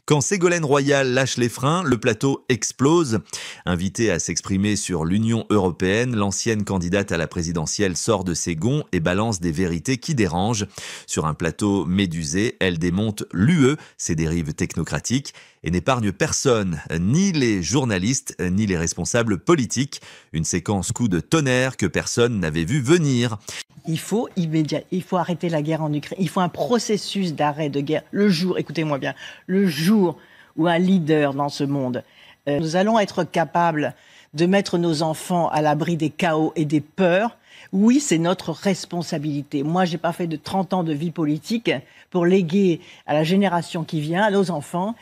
Quand Ségolène Royal lâche les freins, le plateau explose. Invitée à s'exprimer sur l'Union européenne, l'ancienne candidate à la présidentielle sort de ses gonds et balance des vérités qui dérangent. Sur un plateau médusé, elle démonte l'UE, ses dérives technocratiques, et n'épargne personne, ni les journalistes, ni les responsables politiques. Une séquence coup de tonnerre que personne n'avait vu venir. Il faut arrêter la guerre en Ukraine. Il faut un processus d'arrêt de guerre. Écoutez-moi bien, le jour où un leader dans ce monde, nous allons être capables de mettre nos enfants à l'abri des chaos et des peurs, oui, c'est notre responsabilité. Moi, j'ai pas fait de 30 ans de vie politique pour léguer à la génération qui vient, à nos enfants,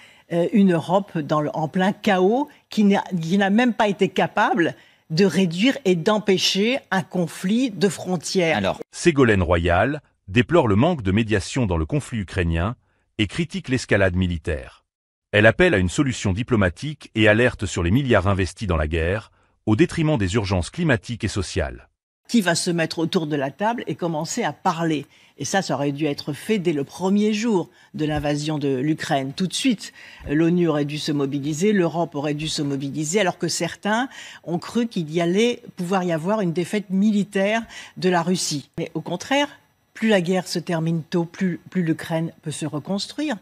une Europe en plein chaos qui n'a même pas été capable de réduire et d'empêcher un conflit de frontières. Ségolène Royal déplore le manque de médiation dans le conflit ukrainien et critique l'escalade militaire. Elle appelle à une solution diplomatique et alerte sur les milliards investis dans la guerre, au détriment des urgences climatiques et sociales. Qui va se mettre autour de la table et commencer à parler? Et ça aurait dû être fait dès le premier jour de l'invasion de l'Ukraine. Tout de suite, l'ONU aurait dû se mobiliser, l'Europe aurait dû se mobiliser, alors que certains ont cru qu'il y allait pouvoir y avoir une défaite militaire de la Russie. Mais au contraire, plus la guerre se termine tôt, plus l'Ukraine peut se reconstruire.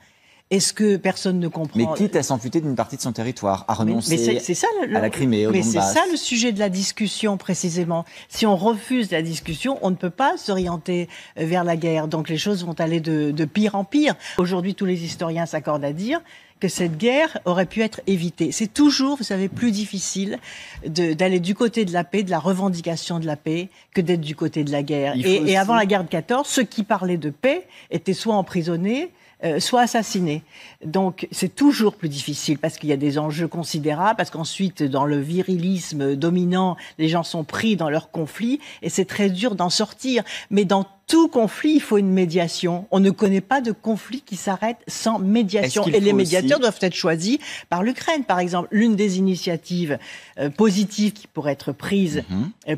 Est-ce que personne ne comprend? Mais quitte à s'amputer d'une partie de son territoire, à renoncer à la Crimée, au Donbass. Mais c'est ça le sujet de la discussion, précisément. Si on refuse la discussion, on ne peut pas s'orienter vers la guerre. Donc les choses vont aller de pire en pire. Aujourd'hui, tous les historiens s'accordent à dire que cette guerre aurait pu être évitée. C'est toujours, vous savez, plus difficile d'aller du côté de la paix, de la revendication de la paix, que d'être du côté de la guerre. Et avant la guerre de 14, ceux qui parlaient de paix étaient soit emprisonnés, soit assassinés. Donc c'est toujours plus difficile parce qu'il y a des enjeux considérables, parce qu'ensuite dans le virilisme dominant, les gens sont pris dans leur conflit et c'est très dur d'en sortir. Mais dans tout conflit, il faut une médiation. On ne connaît pas de conflit qui s'arrête sans médiation. Et les médiateurs doivent être choisis par l'Ukraine, par exemple. L'une des initiatives positives qui pourrait être prise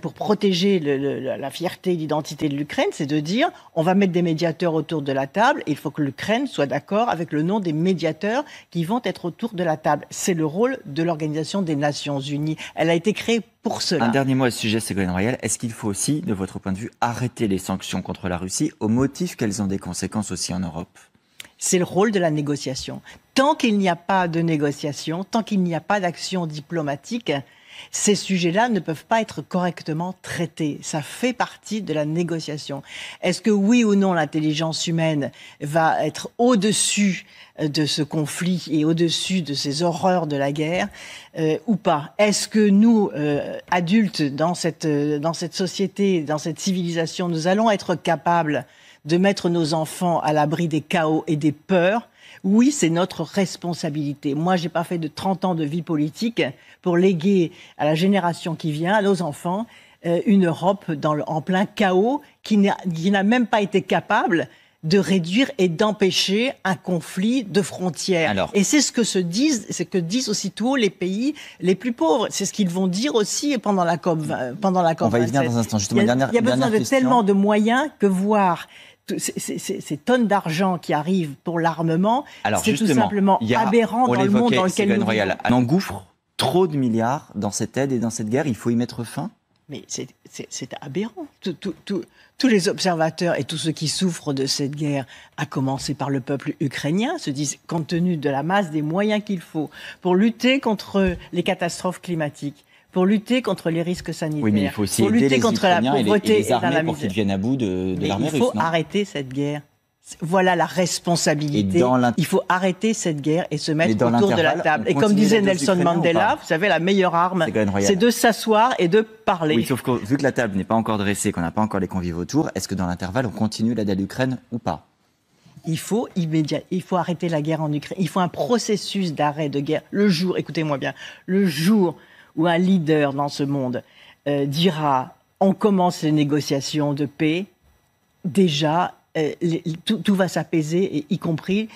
pour protéger la fierté et l'identité de l'Ukraine, c'est de dire on va mettre des médiateurs autour de la table et il faut que l'Ukraine soit d'accord avec le nom des médiateurs qui vont être autour de la table. C'est le rôle de l'Organisation des Nations Unies. Elle a été créée pour cela. Un dernier mot à ce sujet, Ségolène Royal. Est-ce qu'il faut aussi, de votre point de vue, arrêter les sanctions contre la Russie au motif qu'elles ont des conséquences aussi en Europe? C'est le rôle de la négociation. Tant qu'il n'y a pas de négociation, tant qu'il n'y a pas d'action diplomatique, ces sujets-là ne peuvent pas être correctement traités. Ça fait partie de la négociation. Est-ce que oui ou non l'intelligence humaine va être au-dessus de ce conflit et au-dessus de ces horreurs de la guerre ou pas? Est-ce que nous, adultes, dans cette société, dans cette civilisation, nous allons être capables de mettre nos enfants à l'abri des chaos et des peurs? Oui, c'est notre responsabilité. Moi, j'ai pas fait de 30 ans de vie politique pour léguer à la génération qui vient, à nos enfants, une Europe en plein chaos qui n'a même pas été capable de réduire et d'empêcher un conflit de frontières. Et c'est ce que disent aussitôt les pays les plus pauvres. C'est ce qu'ils vont dire aussi pendant la COP. On va y venir dans un instant. Justement, il y a besoin de tellement de moyens que voir ces tonnes d'argent qui arrivent pour l'armament, c'est tout simplement aberrant dans le monde dans lequel nous vivons. On engouffre trop de milliards dans cette aide et dans cette guerre, il faut y mettre fin? Mais c'est aberrant. Tous les observateurs et tous ceux qui souffrent de cette guerre, à commencer par le peuple ukrainien, se disent, compte tenu de la masse des moyens qu'il faut pour lutter contre les catastrophes climatiques, pour lutter contre les risques sanitaires, oui, mais il faut aussi pour lutter contre la Ukrainiens pauvreté et les armées la pour qu'ils viennent à bout de l'armée russe. Il faut arrêter cette guerre. Voilà la responsabilité. Il faut arrêter cette guerre et se mettre autour de la table. Et comme disait Nelson Mandela, vous savez, la meilleure arme, c'est de s'asseoir et de parler. Oui, sauf que vu que la table n'est pas encore dressée, qu'on n'a pas encore les convives autour, est-ce que dans l'intervalle, on continue l'aide à l'Ukraine ou pas? Il faut arrêter la guerre en Ukraine. Il faut un processus d'arrêt de guerre. Écoutez-moi bien, le jour où un leader dans ce monde dira on commence les négociations de paix, déjà tout va s'apaiser, y compris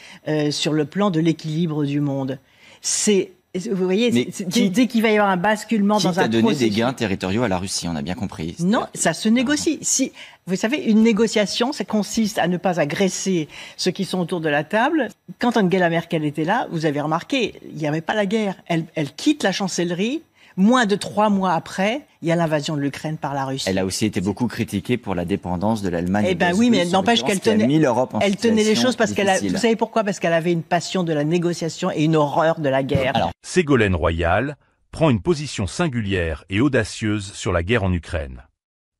sur le plan de l'équilibre du monde. C'est Vous voyez, Mais dès qu'il va y avoir un basculement Qui dans un a donné processus... des gains territoriaux à la Russie, on a bien compris. Non, ça se négocie. Si, vous savez, une négociation, ça consiste à ne pas agresser ceux qui sont autour de la table. Quand Angela Merkel était là, vous avez remarqué, il n'y avait pas la guerre. Elle quitte la chancellerie. Moins de 3 mois après, il y a l'invasion de l'Ukraine par la Russie. Elle a aussi été beaucoup critiquée pour la dépendance de l'Allemagne. Eh ben oui, mais n'empêche qu'elle tenait les choses parce vous savez pourquoi? Parce qu'elle avait une passion de la négociation et une horreur de la guerre. Alors, Ségolène Royal prend une position singulière et audacieuse sur la guerre en Ukraine.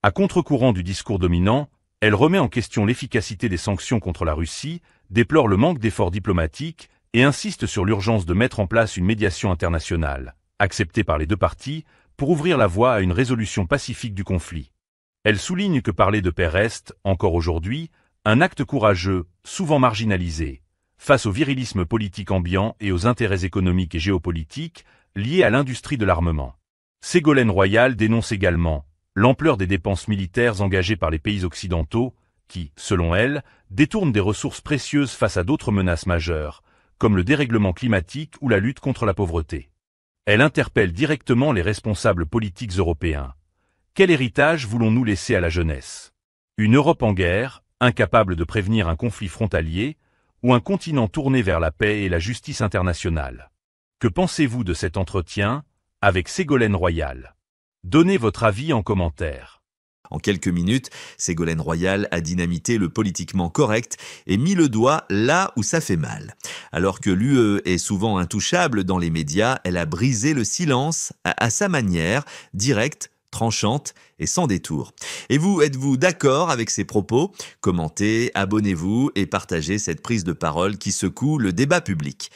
À contre-courant du discours dominant, elle remet en question l'efficacité des sanctions contre la Russie, déplore le manque d'efforts diplomatiques et insiste sur l'urgence de mettre en place une médiation internationale, acceptée par les deux parties, pour ouvrir la voie à une résolution pacifique du conflit. Elle souligne que parler de paix reste, encore aujourd'hui, un acte courageux, souvent marginalisé, face au virilisme politique ambiant et aux intérêts économiques et géopolitiques liés à l'industrie de l'armement. Ségolène Royal dénonce également l'ampleur des dépenses militaires engagées par les pays occidentaux qui, selon elle, détournent des ressources précieuses face à d'autres menaces majeures, comme le dérèglement climatique ou la lutte contre la pauvreté. Elle interpelle directement les responsables politiques européens. Quel héritage voulons-nous laisser à la jeunesse? Une Europe en guerre, incapable de prévenir un conflit frontalier, ou un continent tourné vers la paix et la justice internationale? Que pensez-vous de cet entretien avec Ségolène Royal? Donnez votre avis en commentaire. En quelques minutes, Ségolène Royal a dynamité le politiquement correct et mis le doigt là où ça fait mal. Alors que l'UE est souvent intouchable dans les médias, elle a brisé le silence à sa manière, directe, tranchante et sans détour. Et vous, êtes-vous d'accord avec ces propos? Commentez, abonnez-vous et partagez cette prise de parole qui secoue le débat public.